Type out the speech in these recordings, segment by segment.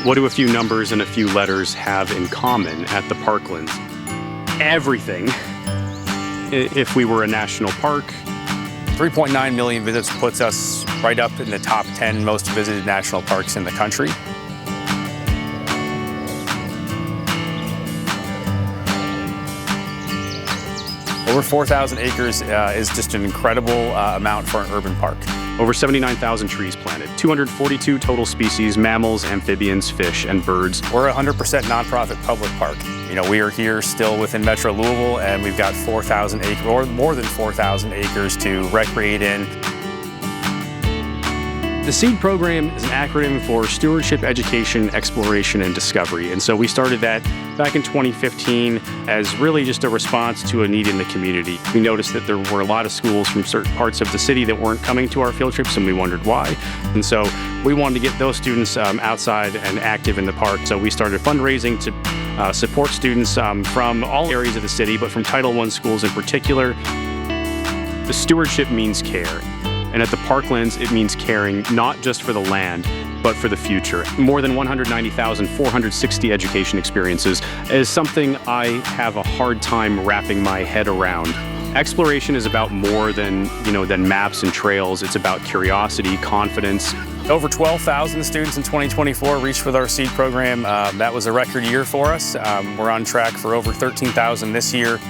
What do a few numbers and a few letters have in common at the Parklands? Everything. If we were a national park. 3.9 million visits puts us right up in the top 10 most visited national parks in the country. Over 4,000 acres is just an incredible amount for an urban park. Over 79,000 trees planted, 242 total species, mammals, amphibians, fish, and birds. We're a 100% nonprofit public park. You know, we are here still within Metro Louisville, and we've got 4,000 acres, or more than 4,000 acres to recreate in. The S.E.E.D program is an acronym for Stewardship, Education, Exploration, and Discovery. And so we started that back in 2015 as really just a response to a need in the community. We noticed that there were a lot of schools from certain parts of the city that weren't coming to our field trips, and we wondered why. And so we wanted to get those students outside and active in the park. So we started fundraising to support students from all areas of the city, but from Title I schools in particular. The stewardship means care. And at the Parklands, it means caring not just for the land, but for the future. More than 190,460 education experiences is something I have a hard time wrapping my head around. Exploration is about more than maps and trails. It's about curiosity, confidence. Over 12,000 students in 2024 reached with our S.E.E.D program. That was a record year for us. We're on track for over 13,000 this year.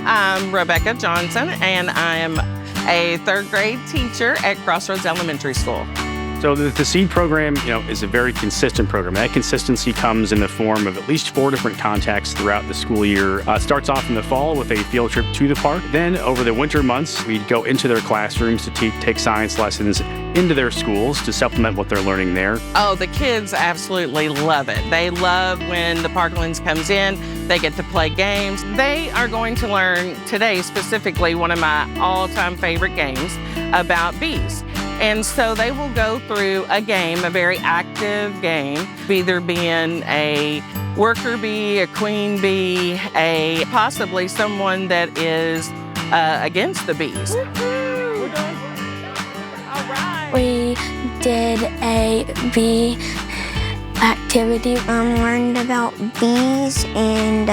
I'm Rebecca Johnson, and I am a third grade teacher at Crossroads Elementary School. So the S.E.E.D program, is a very consistent program. That consistency comes in the form of at least 4 different contacts throughout the school year. It starts off in the fall with a field trip to the park. Then over the winter months, we go into their classrooms to take science lessons into their schools to supplement what they're learning there. Oh, the kids absolutely love it. They love when the Parklands comes in. They get to play games. They are going to learn today specifically one of my all-time favorite games about bees. And so they will go through a game, a very active game, either being a worker bee, a queen bee, possibly someone that is against the bees. We're done. All right. We did a bee activity. Learned about bees and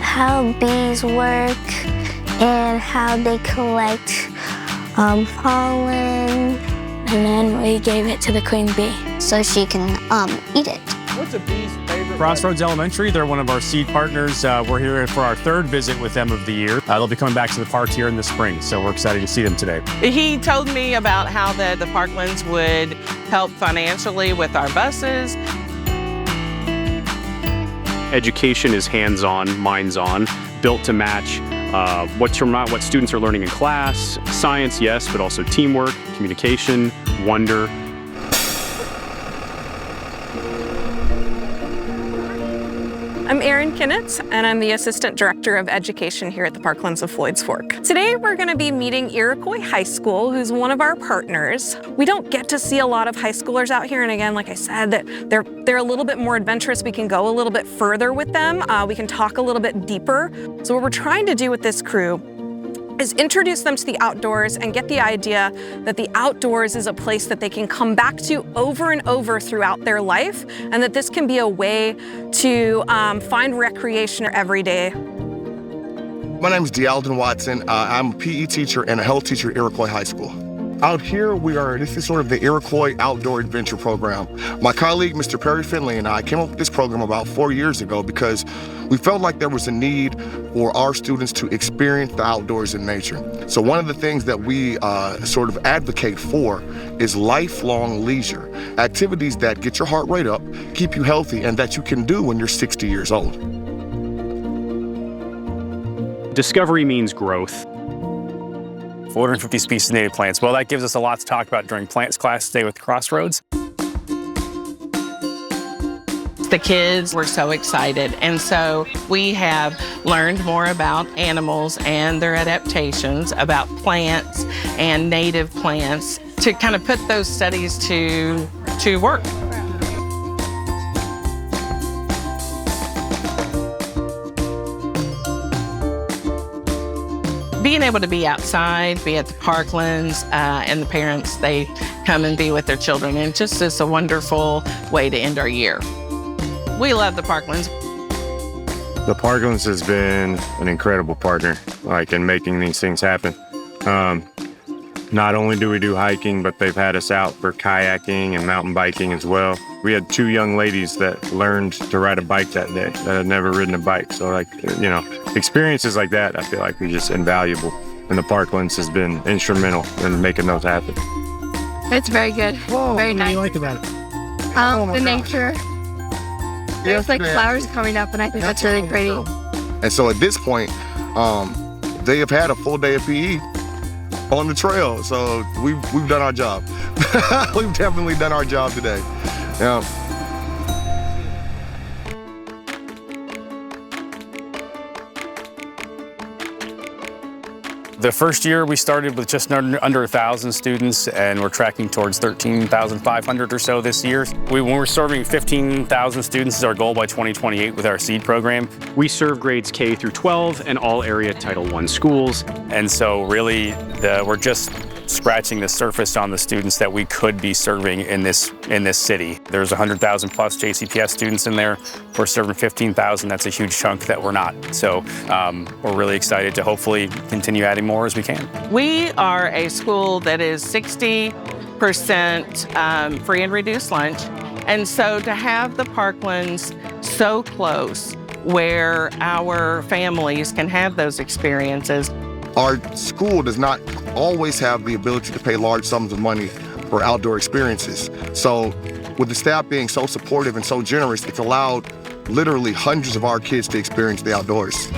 how bees work and how they collect pollen. And then we gave it to the queen bee so she can eat it. What's a bee's favorite? Crossroads Elementary, they're one of our S.E.E.D partners. We're here for our 3rd visit with them of the year. They'll be coming back to the park here in the spring, so we're excited to see them today. He told me about how the Parklands would help financially with our buses. Education is hands-on, minds-on, built to match what students are learning in class. Science, yes, but also teamwork, communication, wonder. I'm Erin Kinnitz, and I'm the Assistant Director of Education here at the Parklands of Floyd's Fork. Today, we're going to be meeting Iroquois High School, who's one of our partners. We don't get to see a lot of high schoolers out here, and again, like I said, that they're a little bit more adventurous. We can go a little bit further with them. We can talk a little bit deeper. So what we're trying to do with this crew is introduce them to the outdoors and get the idea that the outdoors is a place that they can come back to over and over throughout their life, and that this can be a way to find recreation every day. My name is D'Alden Watson. I'm a PE teacher and a health teacher at Iroquois High School. Out here, this is sort of the Iroquois Outdoor Adventure Program. My colleague, Mr. Perry Finley, and I came up with this program about 4 years ago because we felt like there was a need for our students to experience the outdoors in nature. So one of the things that we sort of advocate for is lifelong leisure, activities that get your heart rate up, keep you healthy, and that you can do when you're 60 years old. Discovery means growth. 450 species of native plants. Well, that gives us a lot to talk about during plants class today with Crossroads. The kids were so excited, and so we have learned more about animals and their adaptations, about plants and native plants, to kind of put those studies to work. being able to be outside, be at the Parklands, and the parents, they come and be with their children. And just is a wonderful way to end our year. We love the Parklands. The Parklands has been an incredible partner, in making these things happen. Not only do we do hiking, but they've had us out for kayaking and mountain biking as well. We had 2 young ladies that learned to ride a bike that day that had never ridden a bike. So experiences like that, I feel like are just invaluable. And the Parklands has been instrumental in making those happen. It's very good. Whoa, very what nice. do you like about it? The nature. There's flowers coming up, and I think that's really pretty. And so at this point, they have had a full day of PE on the trail. So we've done our job. We've definitely done our job today. Yeah. The first year we started with just under 1,000 students, and we're tracking towards 13,500 or so this year. We're serving 15,000 students is our goal by 2028 with our S.E.E.D program. We serve grades K through 12 and all area Title I schools. And so really we're just scratching the surface on the students that we could be serving in this city. There's 100,000 plus JCPS students in there. We're serving 15,000. That's a huge chunk that we're not. So we're really excited to hopefully continue adding more as we can. We are a school that is 60% free and reduced lunch. And so to have the Parklands so close where our families can have those experiences. Our school does not always have the ability to pay large sums of money for outdoor experiences. So with the staff being so supportive and so generous, it's allowed literally hundreds of our kids to experience the outdoors.